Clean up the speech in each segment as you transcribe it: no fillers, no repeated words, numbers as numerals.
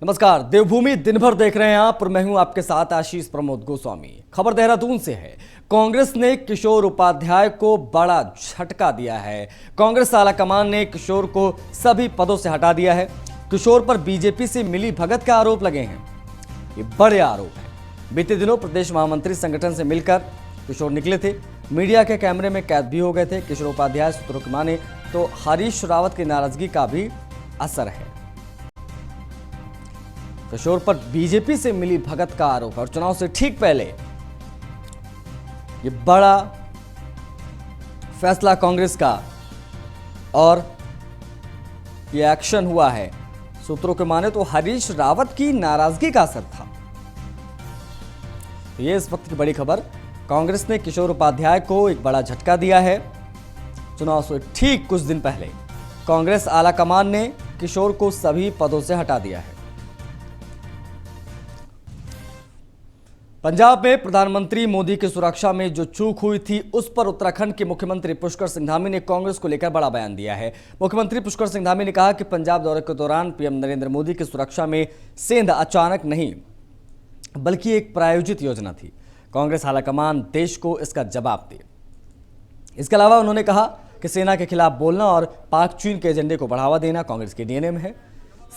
नमस्कार। देवभूमि दिन भर देख रहे हैं आप और मैं हूं आपके साथ आशीष प्रमोद गोस्वामी। खबर देहरादून से है। कांग्रेस ने किशोर उपाध्याय को बड़ा झटका दिया है। कांग्रेस आलाकमान ने किशोर को सभी पदों से हटा दिया है। किशोर पर बीजेपी से मिली भगत का आरोप लगे हैं। ये बड़े आरोप है। बीते दिनों प्रदेश महामंत्री संगठन से मिलकर किशोर निकले थे। मीडिया के कैमरे में कैद भी हो गए थे। किशोर उपाध्याय सूत्रों की माने तो हरीश रावत की नाराजगी का भी असर है। किशोर पर बीजेपी से मिली भगत का आरोप है और चुनाव से ठीक पहले ये बड़ा फैसला कांग्रेस का और ये एक्शन हुआ है। सूत्रों के माने तो हरीश रावत की नाराजगी का असर था। तो ये इस वक्त की बड़ी खबर। कांग्रेस ने किशोर उपाध्याय को एक बड़ा झटका दिया है। चुनाव से ठीक कुछ दिन पहले कांग्रेस आलाकमान ने किशोर को सभी पदों से हटा दिया है। पंजाब में प्रधानमंत्री मोदी की सुरक्षा में जो चूक हुई थी उस पर उत्तराखंड के मुख्यमंत्री पुष्कर सिंह धामी ने कांग्रेस को लेकर बड़ा बयान दिया है। मुख्यमंत्री पुष्कर सिंह धामी ने कहा कि पंजाब दौरे के दौरान पीएम नरेंद्र मोदी की सुरक्षा में सेंध अचानक नहीं बल्कि एक प्रायोजित योजना थी। कांग्रेस आलाकमान देश को इसका जवाब दे। इसके अलावा उन्होंने कहा कि सेना के खिलाफ बोलना और पाक चीन के एजेंडे को बढ़ावा देना कांग्रेस के डीएनए में है।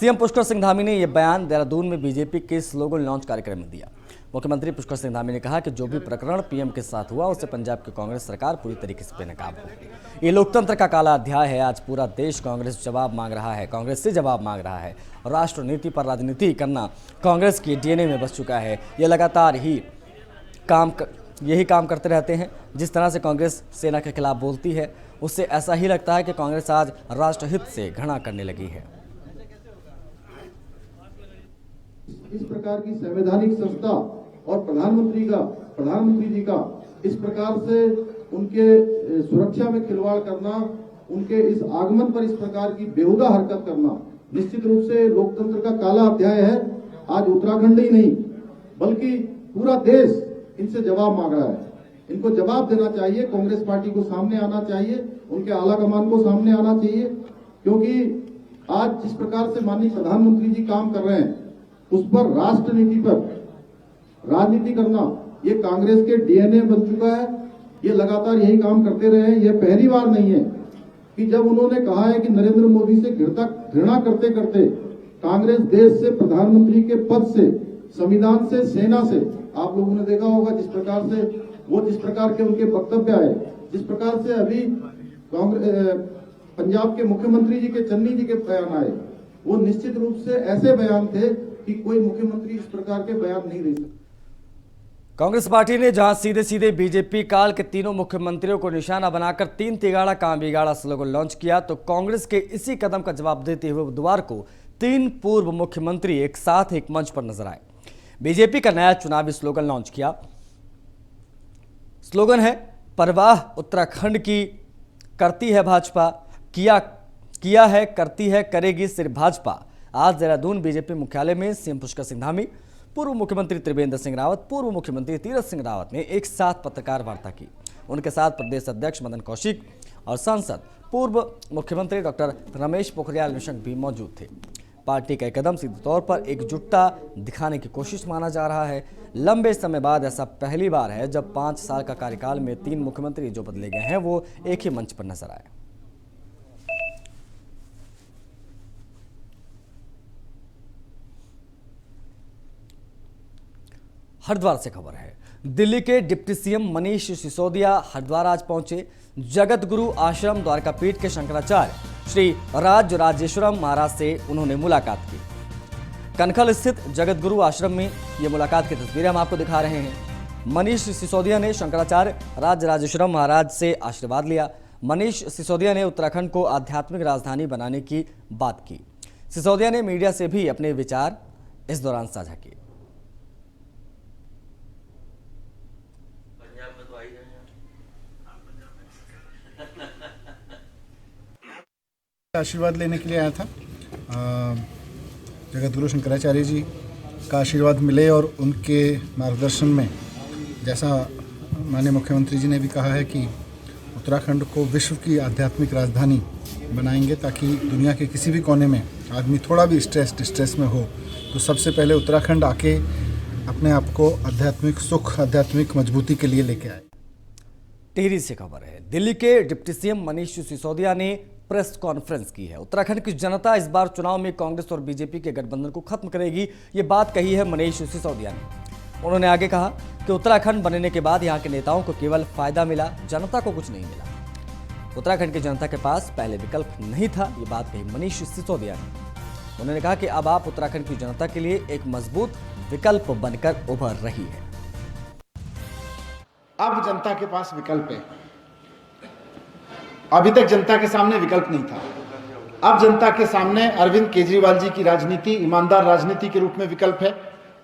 सीएम पुष्कर सिंह धामी ने यह बयान देहरादून में बीजेपी के स्लोगन लॉन्च कार्यक्रम में दिया। मुख्यमंत्री पुष्कर सिंह धामी ने कहा कि जो भी प्रकरण पीएम के साथ हुआ उससे पंजाब की कांग्रेस सरकार पूरी तरीके से बेनकाब होगी। ये लोकतंत्र का काला अध्याय है। आज पूरा देश कांग्रेस जवाब मांग रहा है, कांग्रेस से जवाब मांग रहा है। और राष्ट्र नीति पर राजनीति करना कांग्रेस की डीएनए में बस चुका है। ये लगातार यही काम करते रहते हैं। जिस तरह से कांग्रेस सेना के खिलाफ बोलती है उससे ऐसा ही लगता है कि कांग्रेस आज राष्ट्रहित से घृणा करने लगी है। इस प्रकार की संवैधानिक संस्था और प्रधानमंत्री जी का इस प्रकार से उनके सुरक्षा में खिलवाड़ करना, उनके इस आगमन पर इस प्रकार की बेहुदा हरकत करना निश्चित रूप से लोकतंत्र का काला अध्याय है। आज उत्तराखंड ही नहीं बल्कि पूरा देश इनसे जवाब मांग रहा है। इनको जवाब देना चाहिए। कांग्रेस पार्टी को सामने आना चाहिए, उनके आलाकमान को सामने आना चाहिए, क्योंकि आज जिस प्रकार से माननीय प्रधानमंत्री जी काम कर रहे हैं उस पर राष्ट्र नीति पर राजनीति करना ये कांग्रेस के डीएनए बन चुका है। ये लगातार यही काम करते रहे हैं। ये पहली बार नहीं है कि जब उन्होंने कहा है कि नरेंद्र मोदी से घृणा करते करते कांग्रेस देश से, प्रधानमंत्री के पद से, संविधान से, सेना से, आप लोगों ने देखा होगा जिस प्रकार के उनके वक्तव्य आए, जिस प्रकार से अभी पंजाब के मुख्यमंत्री जी के चन्नी जी के बयान आए, वो निश्चित रूप से ऐसे बयान थे कि कोई मुख्यमंत्री इस प्रकार के बयान नहीं दे सकता। कांग्रेस पार्टी ने जहां सीधे सीधे बीजेपी काल के तीनों मुख्यमंत्रियों को निशाना बनाकर तीन तिगाड़ा काम बिगाड़ा स्लोगन लॉन्च किया, तो कांग्रेस के इसी कदम का जवाब देते हुए बुधवार को तीन पूर्व मुख्यमंत्री एक साथ एक मंच पर नजर आए। बीजेपी का नया चुनावी स्लोगन लॉन्च किया। स्लोगन है, परवाह उत्तराखंड की करती है भाजपा, किया है, करती है, करेगी सिर्फ भाजपा। आज देहरादून बीजेपी मुख्यालय में सीएम पुष्कर सिंह धामी, पूर्व मुख्यमंत्री त्रिवेंद्र सिंह रावत, पूर्व मुख्यमंत्री तीरथ सिंह रावत ने एक साथ पत्रकार वार्ता की। उनके साथ प्रदेश अध्यक्ष मदन कौशिक और सांसद पूर्व मुख्यमंत्री डॉक्टर रमेश पोखरियाल निशंक भी मौजूद थे। पार्टी का कदम सीधे तौर पर एकजुटता दिखाने की कोशिश माना जा रहा है। लंबे समय बाद ऐसा पहली बार है जब 5 साल का कार्यकाल में 3 मुख्यमंत्री जो बदले गए हैं वो एक ही मंच पर नजर आए। हरिद्वार से खबर है। दिल्ली के डिप्टी सीएम मनीष सिसोदिया हरिद्वार आज पहुंचे। जगत गुरु आश्रम द्वारकापीठ के शंकराचार्य श्री राज राजेश्वरम महाराज से उन्होंने मुलाकात की। कनखल स्थित जगत गुरु आश्रम में ये मुलाकात की तस्वीरें हम आपको दिखा रहे हैं। मनीष सिसोदिया ने शंकराचार्य राज राजेश्वरम महाराज से आशीर्वाद लिया। मनीष सिसोदिया ने उत्तराखंड को आध्यात्मिक राजधानी बनाने की बात की। सिसोदिया ने मीडिया से भी अपने विचार इस दौरान साझा किए। आशीर्वाद लेने के लिए आया था। जगत गुरु शंकराचार्य जी का आशीर्वाद मिले और उनके मार्गदर्शन में, जैसा माननीय मुख्यमंत्री जी ने भी कहा है कि उत्तराखंड को विश्व की आध्यात्मिक राजधानी बनाएंगे ताकि दुनिया के किसी भी कोने में आदमी थोड़ा भी डिस्ट्रेस में हो तो सबसे पहले उत्तराखंड आके अपने आप को आध्यात्मिक सुख, आध्यात्मिक मजबूती के लिए लेके आए। टिहरी से खबर है। दिल्ली के डिप्टी सीएम मनीष सिसोदिया ने प्रेस कॉन्फ्रेंस की है। उत्तराखंड की जनता इस बार चुनाव में कांग्रेस और बीजेपी के गठबंधन को खत्म करेगी, ये बात कही है मनीष सिसोदिया ने। उन्होंने आगे कहा कि उत्तराखंड बनने के बाद यहाँ के नेताओं को केवल फायदा मिला, जनता को कुछ नहीं मिला। उत्तराखंड की जनता के पास पहले विकल्प नहीं था, ये बात कही मनीष सिसोदिया ने। उन्होंने कहा कि अब आप उत्तराखंड की जनता के लिए एक मजबूत विकल्प बनकर उभर रही है। अब जनता के पास विकल्प है। अभी तक जनता के सामने विकल्प नहीं था। अब जनता के सामने अरविंद केजरीवाल जी की राजनीति ईमानदार राजनीति के रूप में विकल्प है।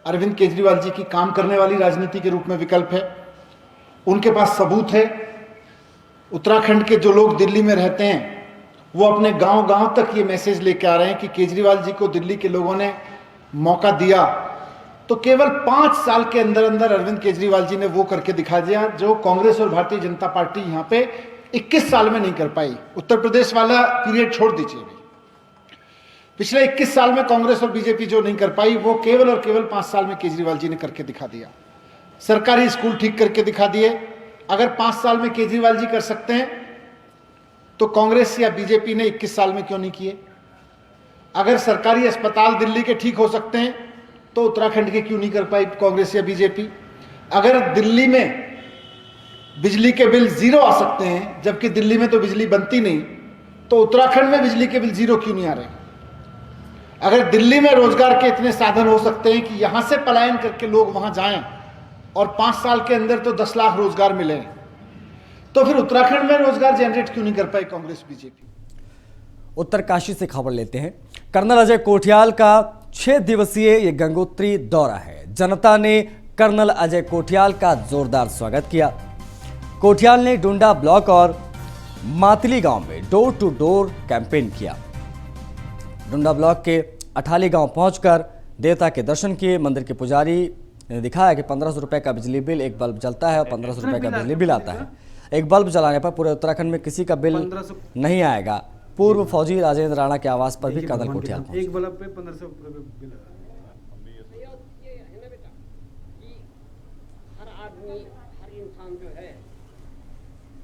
अरविंद केजरीवाल जी की काम करने वाली राजनीति के रूप में विकल्प है। उनके पास सबूत है। उत्तराखंड के जो लोग दिल्ली में रहते हैं वो अपने गांव-गांव तक ये मैसेज लेके आ रहे हैं कि केजरीवाल जी को दिल्ली के लोगों ने मौका दिया तो केवल 5 साल के अंदर अंदर अरविंद केजरीवाल जी ने वो करके दिखा दिया जो कांग्रेस और भारतीय जनता पार्टी यहां पे 21 साल में नहीं कर पाई। उत्तर प्रदेश वाला पीरियड छोड़ दीजिए, पिछले 21 साल में कांग्रेस और बीजेपी जो नहीं कर पाई वो केवल और केवल 5 साल में केजरीवाल जी ने करके दिखा दिया। सरकारी स्कूल ठीक करके दिखा दिए। अगर 5 साल में केजरीवाल जी कर सकते हैं तो कांग्रेस या बीजेपी ने 21 साल में क्यों नहीं किए? अगर सरकारी अस्पताल दिल्ली के ठीक हो सकते हैं तो उत्तराखंड के क्यों नहीं कर पाई कांग्रेस या बीजेपी? अगर दिल्ली में बिजली के बिल 0 आ सकते हैं जबकि दिल्ली में तो बिजली बनती नहीं, तो उत्तराखंड में बिजली के बिल 0 क्यों नहीं आ रहे? अगर दिल्ली में रोजगार के इतने साधन हो सकते हैं कि यहां से पलायन करके लोग वहां जाएं और 5 साल के अंदर तो 10 लाख रोजगार मिले, तो फिर उत्तराखंड में रोजगार जनरेट क्यों नहीं कर पाई कांग्रेस बीजेपी? उत्तरकाशी से खबर लेते हैं। कर्नल अजय कोठियाल का 6 दिवसीय ये गंगोत्री दौरा है। जनता ने कर्नल अजय कोठियाल का जोरदार स्वागत किया। कोठियाल ने डुंडा ब्लॉक और मातली गांव में डोर टू डोर कैंपेन किया। डुंडा ब्लॉक के अठाली गांव पहुंचकर देवता के दर्शन किए। मंदिर के पुजारी ने दिखाया कि 1500 रुपए का बिजली बिल, एक बल्ब जलता है और 1500 रुपए का बिजली बिल आता है। एक बल्ब जलाने पर पूरे उत्तराखंड में किसी का बिल नहीं आएगा। पूर्व फौजी राजेंद्र राणा के आवास पर भी कर्नल कोठियाल पहुंचे। एक बल्ब पे 1500 रुपए बिल आता है।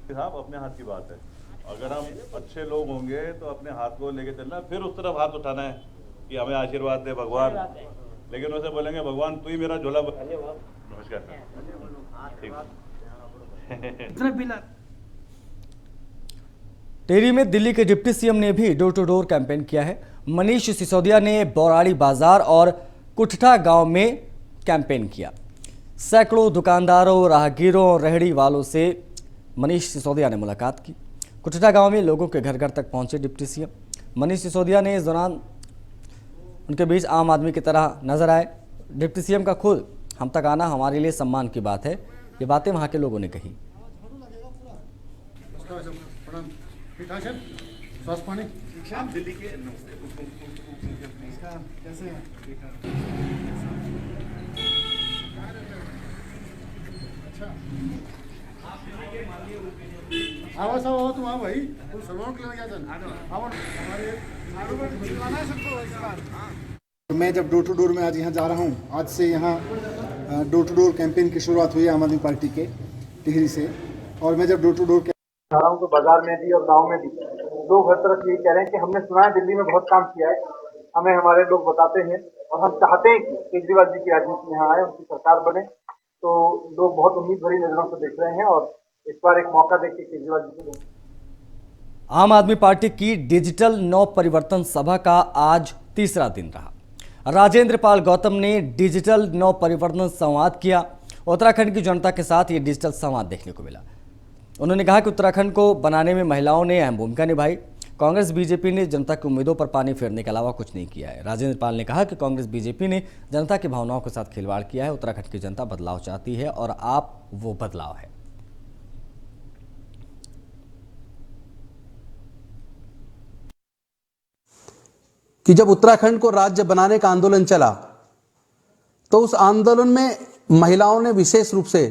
साहब अपने हाथ की बात है। अगर हम अच्छे लोग होंगे तो अपने हाथ को लेके चलना, फिर उस तरफ हाथ उठाना है कि हमें आशीर्वाद दे भगवान। लेकिन वैसे बोलेंगे भगवान तू ही मेरा झोला। नमस्कार। टिहरी में दिल्ली के डिप्टी सीएम ने भी डोर टू डोर कैंपेन किया है। मनीष सिसोदिया ने बौराड़ी बाजार और कुठठा गांव में कैंपेन किया। सैकड़ों दुकानदारों, राहगीरों और रेहड़ी वालों से मनीष सिसोदिया ने मुलाकात की। कुठठा गांव में लोगों के घर घर तक पहुंचे डिप्टी सीएम। मनीष सिसोदिया ने इस दौरान उनके बीच आम आदमी की तरह नजर आए। डिप्टी सीएम का खुद हम तक आना हमारे लिए सम्मान की बात है, ये बातें वहां के लोगों ने कही। आवाज आओ तुम आओ भाई, सलमान के क्या चल मैं जब डोर टू डोर में आज यहाँ जा रहा हूँ। आज से यहाँ डोर टू डोर कैंपेन की शुरुआत हुई है आम आदमी पार्टी के टिहरी से। और मैं जब डोर टू डोर जा रहा हूँ तो बाजार में भी और गांव में भी लोग हर तरफ यही कह रहे हैं कि हमने सुना है दिल्ली में बहुत काम किया है, हमें हमारे लोग बताते हैं और हम चाहते हैं कि केजरीवाल जी की राजनीति यहाँ आए, उनकी सरकार बने। तो लोग बहुत उम्मीद भरी नजरों से देख रहे हैं और इस बार एक मौका देके केजरीवाल जी को। आम आदमी पार्टी की डिजिटल नव परिवर्तन सभा का आज तीसरा दिन रहा। राजेंद्र पाल गौतम ने डिजिटल नव परिवर्तन संवाद किया। उत्तराखंड की जनता के साथ ये डिजिटल संवाद देखने को मिला। उन्होंने कहा कि उत्तराखंड को बनाने में महिलाओं ने अहम भूमिका निभाई। कांग्रेस बीजेपी ने जनता की उम्मीदों पर पानी फेरने के अलावा कुछ नहीं किया है। राजेंद्र पाल ने कहा कि कांग्रेस बीजेपी ने जनता की भावनाओं के साथ खिलवाड़ किया है। उत्तराखंड की जनता बदलाव चाहती है और आप वो बदलाव है। कि जब उत्तराखंड को राज्य बनाने का आंदोलन चला तो उस आंदोलन में महिलाओं ने विशेष रूप से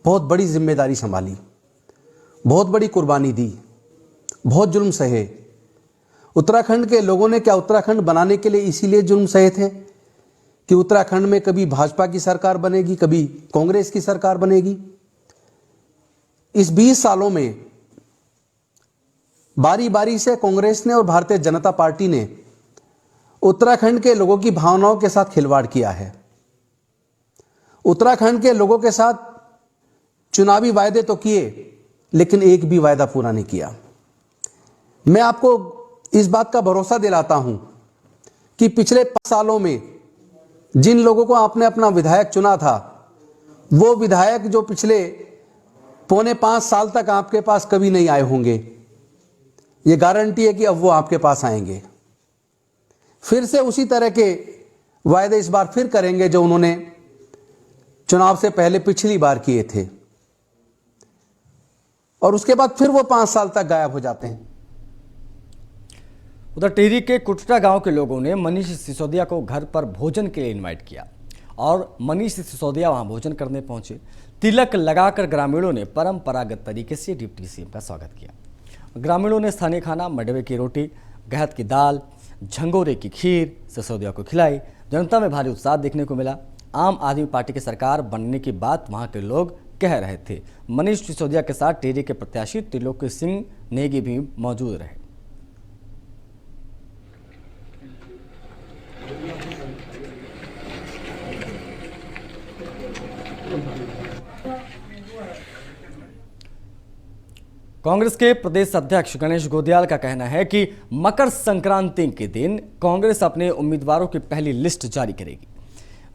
बहुत बड़ी जिम्मेदारी संभाली, बहुत बड़ी कुर्बानी दी, बहुत जुल्म सहे, उत्तराखंड के लोगों ने क्या उत्तराखंड बनाने के लिए इसीलिए जुर्म सहे थे कि उत्तराखंड में कभी भाजपा की सरकार बनेगी, कभी कांग्रेस की सरकार बनेगी? इस 20 सालों में बारी बारी से कांग्रेस ने और भारतीय जनता पार्टी ने उत्तराखंड के लोगों की भावनाओं के साथ खिलवाड़ किया है। उत्तराखंड के लोगों के साथ चुनावी वायदे तो किए, लेकिन एक भी वायदा पूरा नहीं किया। मैं आपको इस बात का भरोसा दिलाता हूं कि पिछले 5 सालों में जिन लोगों को आपने अपना विधायक चुना था, वो विधायक जो पिछले 4.25 साल तक आपके पास कभी नहीं आए होंगे, ये गारंटी है कि अब वो आपके पास आएंगे। फिर से उसी तरह के वायदे इस बार फिर करेंगे जो उन्होंने चुनाव से पहले पिछली बार किए थे, और उसके बाद फिर वो 5 साल तक गायब हो जाते हैं। उधर टिहरी के कुटरा गांव के लोगों ने मनीष सिसोदिया को घर पर भोजन के लिए इनवाइट किया और मनीष सिसोदिया वहां भोजन करने पहुंचे। तिलक लगाकर ग्रामीणों ने परंपरागत तरीके से डिप्टी सीएम का स्वागत किया। ग्रामीणों ने स्थानीय खाना मडवे की रोटी, गहत की दाल, झंगोरे की खीर सिसोदिया को खिलाई। जनता में भारी उत्साह देखने को मिला। आम आदमी पार्टी की सरकार बनने की बात वहां के लोग कह रहे थे। मनीष सिसोदिया के साथ टिहरी के प्रत्याशी त्रिलोकी सिंह नेगी भी मौजूद रहे। कांग्रेस के प्रदेश अध्यक्ष गणेश गोदियाल का कहना है कि मकर संक्रांति के दिन कांग्रेस अपने उम्मीदवारों की पहली लिस्ट जारी करेगी।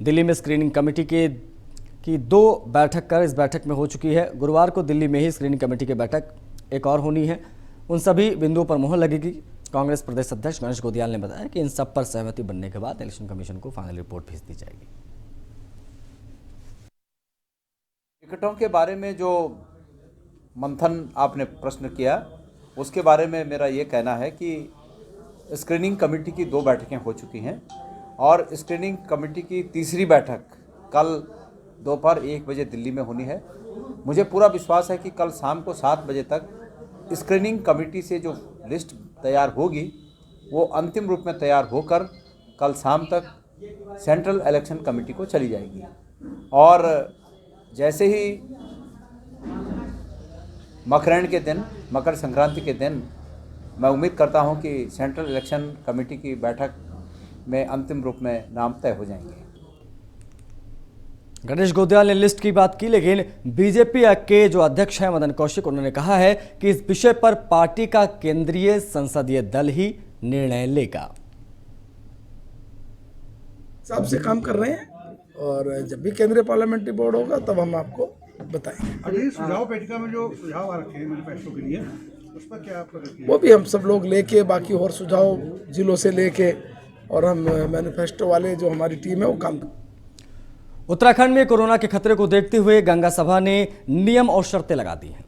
दिल्ली में स्क्रीनिंग कमेटी की 2 बैठक कर इस बैठक में हो चुकी है। गुरुवार को दिल्ली में ही स्क्रीनिंग कमेटी की बैठक एक और होनी है। उन सभी बिंदुओं पर मुहर लगेगी। कांग्रेस प्रदेश अध्यक्ष गणेश गोदियाल ने बताया कि इन सब पर सहमति बनने के बाद इलेक्शन कमीशन को फाइनल रिपोर्ट भेज दी जाएगी। टिकटों के बारे में जो मंथन आपने प्रश्न किया, उसके बारे में मेरा ये कहना है कि स्क्रीनिंग कमेटी की 2 बैठकें हो चुकी हैं और स्क्रीनिंग कमेटी की तीसरी बैठक कल दोपहर 1 बजे दिल्ली में होनी है। मुझे पूरा विश्वास है कि कल शाम को 7 बजे तक स्क्रीनिंग कमेटी से जो लिस्ट तैयार होगी वो अंतिम रूप में तैयार होकर कल शाम तक सेंट्रल इलेक्शन कमेटी को चली जाएगी। और जैसे ही मकरैन के दिन, मकर संक्रांति के दिन, मैं उम्मीद करता हूं कि सेंट्रल इलेक्शन कमेटी की बैठक में अंतिम रूप में नाम तय हो जाएंगे। गणेश गोदियाल ने लिस्ट की बात की, लेकिन बीजेपी के जो अध्यक्ष हैं मदन कौशिक, उन्होंने कहा है कि इस विषय पर पार्टी का केंद्रीय संसदीय दल ही निर्णय लेगा। हिसाब से काम कर रहे हैं और जब भी केंद्रीय पार्लियामेंट्री बोर्ड होगा तब हम आपको बताएंगे। अभी सुझाव पेटिका में जो सुझाव आ रखे हैं मैनिफेस्टो के लिए, उस पर क्या प्रगति है? वो भी हम सब लोग लेके, बाकी और सुझाव जिलों से लेके, और हम मैनिफेस्टो वाले जो हमारी टीम है वो काम। उत्तराखंड में कोरोना के खतरे को देखते हुए गंगा सभा ने नियम और शर्तें लगा दी हैं।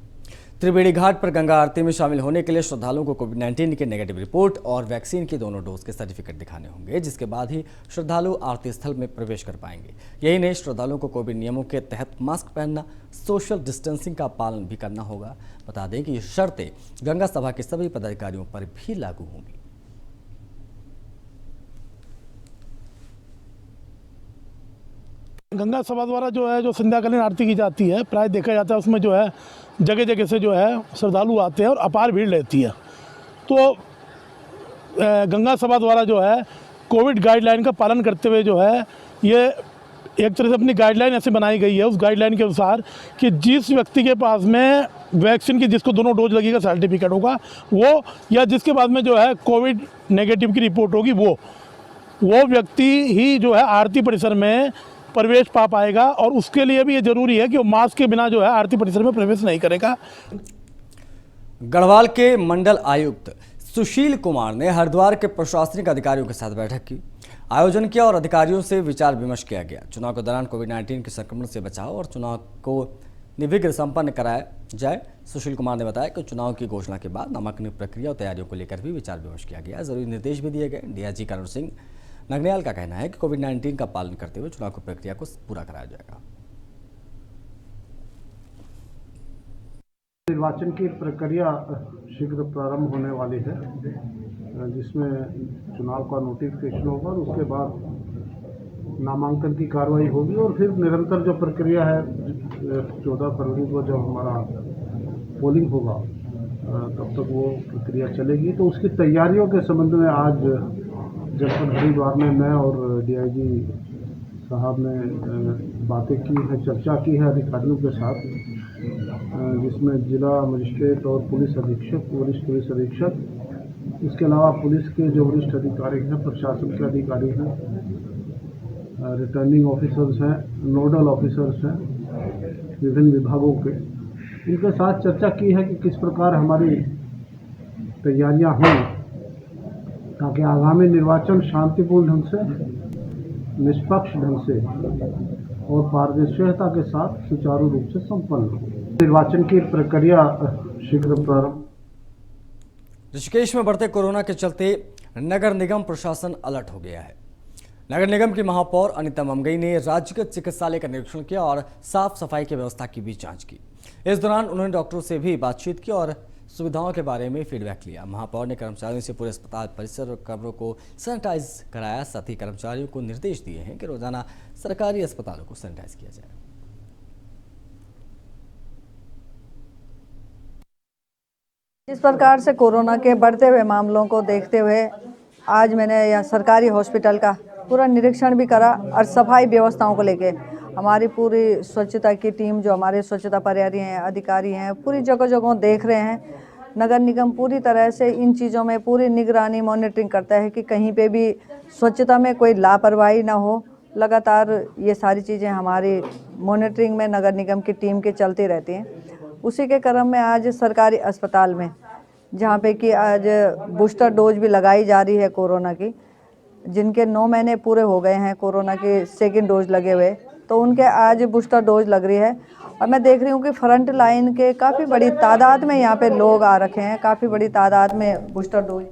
त्रिवेणी घाट पर गंगा आरती में शामिल होने के लिए श्रद्धालुओं को कोविड-19 के नेगेटिव रिपोर्ट और वैक्सीन के दोनों डोज के सर्टिफिकेट दिखाने होंगे, जिसके बाद ही श्रद्धालु आरती स्थल में प्रवेश कर पाएंगे। यही नहीं, श्रद्धालुओं को कोविड नियमों के तहत मास्क पहनना, सोशल डिस्टेंसिंग का पालन भी करना होगा। बता दें कि ये शर्तें गंगा सभा के सभी पदाधिकारियों पर भी लागू होंगी। गंगा सभा द्वारा जो है जो संध्याकालीन आरती की जाती है, प्राय देखा जाता है उसमें जो है जगह जगह से जो है श्रद्धालु आते हैं और अपार भीड़ रहती है। तो गंगा सभा द्वारा जो है कोविड गाइडलाइन का पालन करते हुए जो है ये एक तरह से अपनी गाइडलाइन ऐसे बनाई गई है, उस गाइडलाइन के अनुसार कि जिस व्यक्ति के पास में वैक्सीन की जिसको दोनों डोज लगेगा सर्टिफिकेट होगा वो, या जिसके बाद में जो है कोविड नेगेटिव की रिपोर्ट होगी वो व्यक्ति ही जो है आरती परिसर में प्रवेश पा पाएगा। और उसके लिए भी ये जरूरी है कि वो मास्क के बिना जो है आरती परिसर में प्रवेश नहीं करेगा। गढ़वाल के मंडल आयुक्त सुशील कुमार ने हरिद्वार के प्रशासनिक अधिकारियों के साथ बैठक की, आयोजन किया और अधिकारियों से विचार विमर्श किया गया। चुनाव के दौरान कोविड-19 के संक्रमण से बचाव और चुनाव को निर्विघ्न संपन्न कराया जाए। सुशील कुमार ने बताया कि चुनाव की घोषणा के बाद नामांकन प्रक्रिया और तैयारियों को लेकर भी विचार विमर्श किया गया। जरूरी निर्देश भी दिए गए। डीआईजी करण सिंह नगनियाल का कहना है कि कोविड-19 का पालन करते हुए चुनाव की प्रक्रिया को पूरा कराया जाएगा। निर्वाचन की प्रक्रिया शीघ्र प्रारंभ होने वाली है। जिसमें चुनाव का नोटिफिकेशन होगा और उसके बाद नामांकन की कार्रवाई होगी और फिर निरंतर जो प्रक्रिया है 14 फरवरी को जब हमारा पोलिंग होगा तब तक वो प्रक्रिया चलेगी। तो उसकी तैयारियों के संबंध में आज जनपद हरिद्वार में मैं और डीआईजी साहब ने बातें की है, चर्चा की है अधिकारियों के साथ, जिसमें जिला मजिस्ट्रेट और पुलिस अधीक्षक, वरिष्ठ पुलिस अधीक्षक, इसके अलावा पुलिस के जो वरिष्ठ अधिकारी हैं, प्रशासन के अधिकारी हैं, रिटर्निंग ऑफिसर्स हैं, नोडल ऑफिसर्स हैं विभिन्न विभागों के, इनके साथ चर्चा की है कि किस प्रकार हमारी तैयारियां हों ताकि आगामी निर्वाचन शांतिपूर्ण ढंग से, निष्पक्ष ढंग से और पारदर्शिता के साथ सुचारू रूप से संपन्न हो। निर्वाचन की प्रक्रिया शीघ्र प्रारंभ। ऋषिकेश में बढ़ते कोरोना के चलते नगर निगम प्रशासन अलर्ट हो गया है। नगर निगम की महापौर अनिता ममगई ने राज्यगत चिकित्सालय का निरीक्षण किया और साफ सफाई की व्यवस्था की भी जांच की। इस दौरान उन्होंने डॉक्टरों से भी बातचीत की और सुविधाओं के बारे में फीडबैक लिया। महापौर ने कर्मचारियों से पूरे अस्पताल परिसर और कमरों को सैनिटाइज कराया। साथ ही कर्मचारियों को निर्देश दिए हैं कि रोजाना सरकारी अस्पतालों को सैनिटाइज किया जाए। इस प्रकार से कोरोना के बढ़ते हुए मामलों को देखते हुए आज मैंने यहाँ सरकारी हॉस्पिटल का पूरा निरीक्षण भी करा और सफाई व्यवस्थाओं को लेके हमारी पूरी स्वच्छता की टीम, जो हमारे स्वच्छता प्रहरी हैं, अधिकारी हैं, पूरी जगह जगह देख रहे हैं। नगर निगम पूरी तरह से इन चीज़ों में पूरी निगरानी, मॉनिटरिंग करता है कि कहीं पे भी स्वच्छता में कोई लापरवाही ना हो। लगातार ये सारी चीज़ें हमारी मॉनिटरिंग में नगर निगम की टीम के चलती रहती हैं। उसी के क्रम में आज सरकारी अस्पताल में, जहाँ पे कि आज बूस्टर डोज भी लगाई जा रही है कोरोना की, जिनके 9 महीने पूरे हो गए हैं कोरोना की सेकेंड डोज लगे हुए, तो उनके आज बूस्टर डोज लग रही है। और मैं देख रही हूँ कि फ्रंट लाइन के काफ़ी बड़ी तादाद में यहाँ पे लोग आ रखे हैं, काफ़ी बड़ी तादाद में बूस्टर डोज।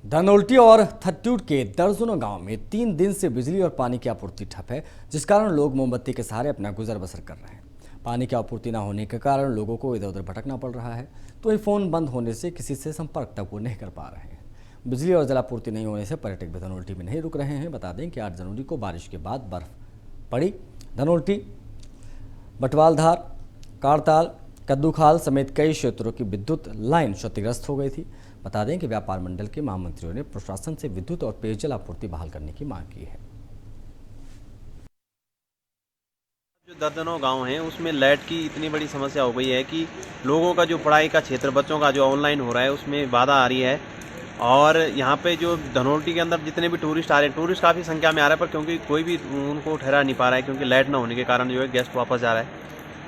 धनोल्टी और थट्टूट के दर्जनों गांव में 3 दिन से बिजली और पानी की आपूर्ति ठप है, जिस कारण लोग मोमबत्ती के सहारे अपना गुजर बसर कर रहे हैं। पानी की आपूर्ति न होने के कारण लोगों को इधर उधर भटकना पड़ रहा है, तो ये फ़ोन बंद होने से किसी से संपर्क तक वो नहीं कर पा रहे हैं। बिजली और जलापूर्ति नहीं होने से पर्यटक भी धनोल्टी में नहीं रुक रहे हैं। बता दें कि 8 जनवरी को बारिश के बाद बर्फ पड़ी। धनोल्टी, बटवालधार, कारताल, कद्दूखाल समेत कई क्षेत्रों की विद्युत लाइन क्षतिग्रस्त हो गई थी। बता दें कि व्यापार मंडल के महामंत्रियों ने प्रशासन से विद्युत और पेयजल आपूर्ति बहाल करने की मांग की है। जो दर्जनों गांव हैं उसमें लाइट की इतनी बड़ी समस्या हो गई है कि लोगों का जो पढ़ाई का क्षेत्र, बच्चों का जो ऑनलाइन हो रहा है, उसमें बाधा आ रही है। और यहाँ पे जो धनोल्टी के अंदर जितने भी टूरिस्ट आ रहे हैं, टूरिस्ट काफ़ी संख्या में आ रहा है, पर क्योंकि कोई भी उनको ठहरा नहीं पा रहा है, क्योंकि लाइट ना होने के कारण जो है गेस्ट वापस जा रहा है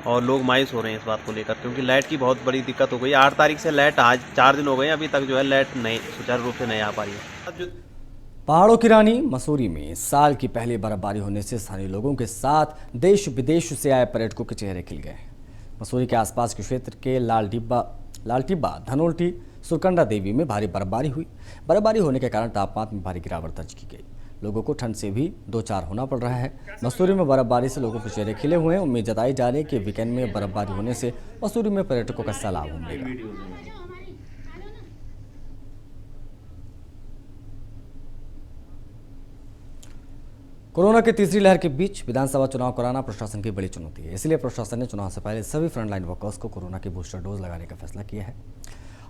और लोग मायूस हो रहे हैं इस बात को लेकर, क्योंकि लाइट की बहुत बड़ी दिक्कत हो गई। 8 तारीख से लाइट, आज 4 दिन हो गए, अभी तक जो है लाइट नहीं सुचारू रूप से नहीं आ पा रही है। पहाड़ों की रानी मसूरी में साल की पहली बर्फबारी होने से स्थानीय लोगों के साथ देश विदेश से आए पर्यटकों के चेहरे खिल गए। मसूरी के आसपास के क्षेत्र के लालटिब्बा, धनोल्टी, सुरकंडा देवी में भारी बर्फबारी हुई। बर्फबारी होने के कारण तापमान में भारी गिरावट दर्ज की गई। लोगों को ठंड से भी 2-4 होना पड़ रहा है। मसूरी में बर्फबारी से लोगों के चेहरे खिले हुए हैं। उम्मीद जताई जा रही है कि वीकेंड में बर्फबारी होने से मसूरी में पर्यटकों का सैलाब उमड़ेगा। कोरोना की तीसरी लहर के बीच विधानसभा चुनाव कराना प्रशासन की बड़ी चुनौती है। इसलिए प्रशासन ने चुनाव से पहले सभी फ्रंटलाइन वर्कर्स को कोरोना की बूस्टर डोज लगाने का फैसला किया है।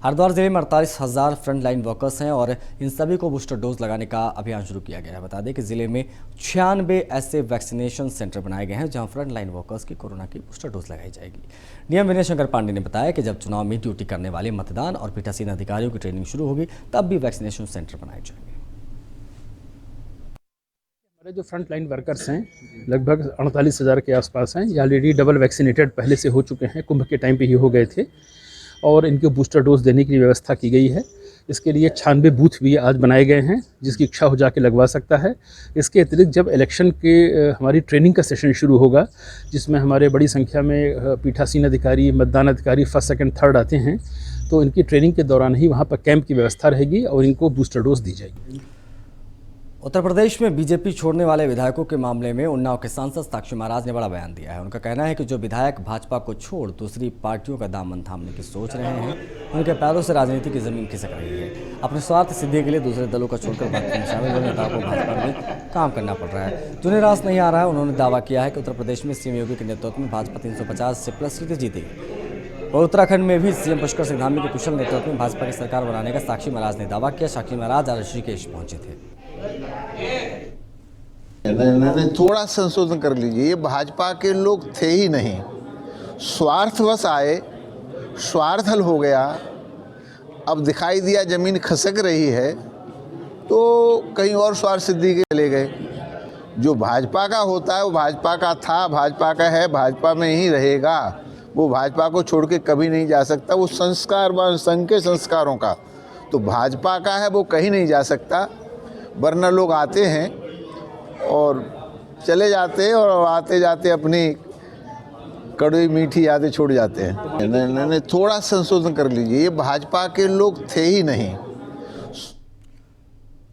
हरिद्वार जिले में 48,000 फ्रंटलाइन वर्कर्स हैं और इन सभी को बूस्टर डोज लगाने का अभियान शुरू किया गया है। बता दें कि जिले में 96 ऐसे वैक्सीनेशन सेंटर बनाए गए हैं जहां फ्रंटलाइन वर्कर्स की कोरोना की बूस्टर डोज लगाई जाएगी। डीएम विनय शंकर पांडे ने बताया कि जब चुनाव में ड्यूटी करने वाले मतदान और पीठासीन अधिकारियों की ट्रेनिंग शुरू होगी तब भी वैक्सीनेशन सेंटर बनाए जाएंगे। हमारे जो फ्रंट लाइन वर्कर्स हैं लगभग 48,000 के आसपास हैं। ये ऑलरेडी डबल वैक्सीनेटेड पहले से हो चुके हैं, कुंभ के टाइम पे ही हो गए थे और इनको बूस्टर डोज देने की व्यवस्था की गई है। इसके लिए 96 बूथ भी आज बनाए गए हैं, जिसकी इच्छा हो जाके लगवा सकता है। इसके अतिरिक्त जब इलेक्शन के हमारी ट्रेनिंग का सेशन शुरू होगा, जिसमें हमारे बड़ी संख्या में पीठासीन अधिकारी, मतदान अधिकारी फर्स्ट, सेकंड, थर्ड आते हैं, तो इनकी ट्रेनिंग के दौरान ही वहाँ पर कैंप की व्यवस्था रहेगी और इनको बूस्टर डोज दी जाएगी। उत्तर प्रदेश में बीजेपी छोड़ने वाले विधायकों के मामले में उन्नाव के सांसद साक्षी महाराज ने बड़ा बयान दिया है। उनका कहना है कि जो विधायक भाजपा को छोड़ दूसरी पार्टियों का दामन थामने की सोच रहे हैं, उनके पैरों से राजनीति की जमीन खिसक रही है। अपने स्वार्थ सिद्धि के लिए दूसरे दलों का छोड़कर भाजपा में शामिल हुए नेताओं को भाजपा में काम करना पड़ रहा है, जिन्हें रास नहीं आ रहा है। उन्होंने दावा किया है कि उत्तर प्रदेश में सीएम योगी के नेतृत्व में भाजपा 350 से प्लस सीटें जीतेगी और उत्तराखंड में भी सीएम पुष्कर सिंह धामी के कुशल नेतृत्व में भाजपा की सरकार बनाने का साक्षी महाराज ने दावा किया। साक्षी महाराज आज ऋषिकेश पहुंचे थे। नहीं, थोड़ा संशोधन कर लीजिए। ये भाजपा के लोग थे ही नहीं, स्वार्थवश आए, स्वार्थ हल हो गया। अब दिखाई दिया जमीन खसक रही है तो कहीं और स्वार्थ सिद्धि के चले गए। जो भाजपा का होता है वो भाजपा का था, भाजपा का है, भाजपा में ही रहेगा। वो भाजपा को छोड़ के कभी नहीं जा सकता। वो संस्कार संघ के संस्कारों का तो भाजपा का है, वो कहीं नहीं जा सकता। वरना लोग आते हैं और चले जाते हैं और आते जाते अपनी कड़वी मीठी यादें छोड़ जाते हैं। नहीं, थोड़ा संशोधन कर लीजिए। ये भाजपा के लोग थे ही नहीं।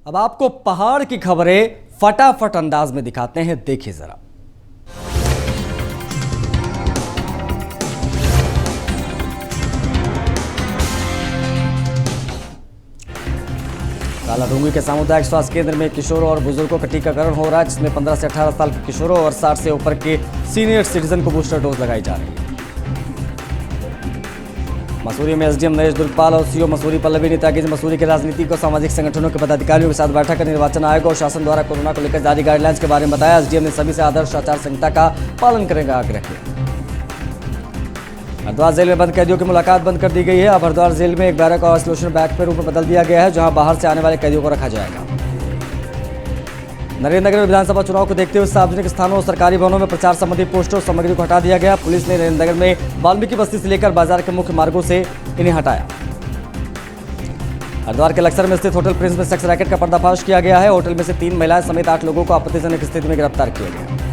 अब आपको पहाड़ की खबरें फटाफट अंदाज में दिखाते हैं, देखिए जरा। कालाडूंगी के सामुदायिक स्वास्थ्य केंद्र में किशोरों और बुजुर्गों का टीकाकरण हो रहा है, जिसमें 15 से 18 साल के किशोरों और 60 से ऊपर के सीनियर सिटीजन को बूस्टर डोज लगाई जा रही है। मसूरी में एसडीएम नरेश दुर्गपाल और सीओ मसूरी पल्लवी नेतागिरी मसूरी के राजनीतिक और सामाजिक संगठनों के पदाधिकारियों के साथ बैठक कर निर्वाचन आयोग और शासन द्वारा कोरोना को लेकर जारी गाइडलाइंस के बारे में बताया। एसडीएम ने सभी से आदर्श आचार संहिता का पालन करने का आग्रह किया। हरिद्वार जेल में बंद कैदियों की मुलाकात बंद कर दी गई है। अब हरिद्वार जेल में एक बैरक और आइसोलेशन बैग के रूप में बदल दिया गया है, जहां बाहर से आने वाले कैदियों को रखा जाएगा। नरेंद्रनगर में विधानसभा चुनाव को देखते हुए सार्वजनिक स्थानों और सरकारी भवनों में प्रचार संबंधी पोस्टर और सामग्री को हटा दिया गया। पुलिस ने नरेंद्रनगर में वाल्मीकि बस्ती से लेकर बाजार के मुख्य मार्गों से इन्हें हटाया। हरिद्वार के लक्सर में स्थित होटल प्रिंस में सेक्स रैकेट का पर्दाफाश किया गया है। होटल में से 3 महिलाएं समेत 8 लोगों को आपत्तिजनक स्थिति में गिरफ्तार किया गया।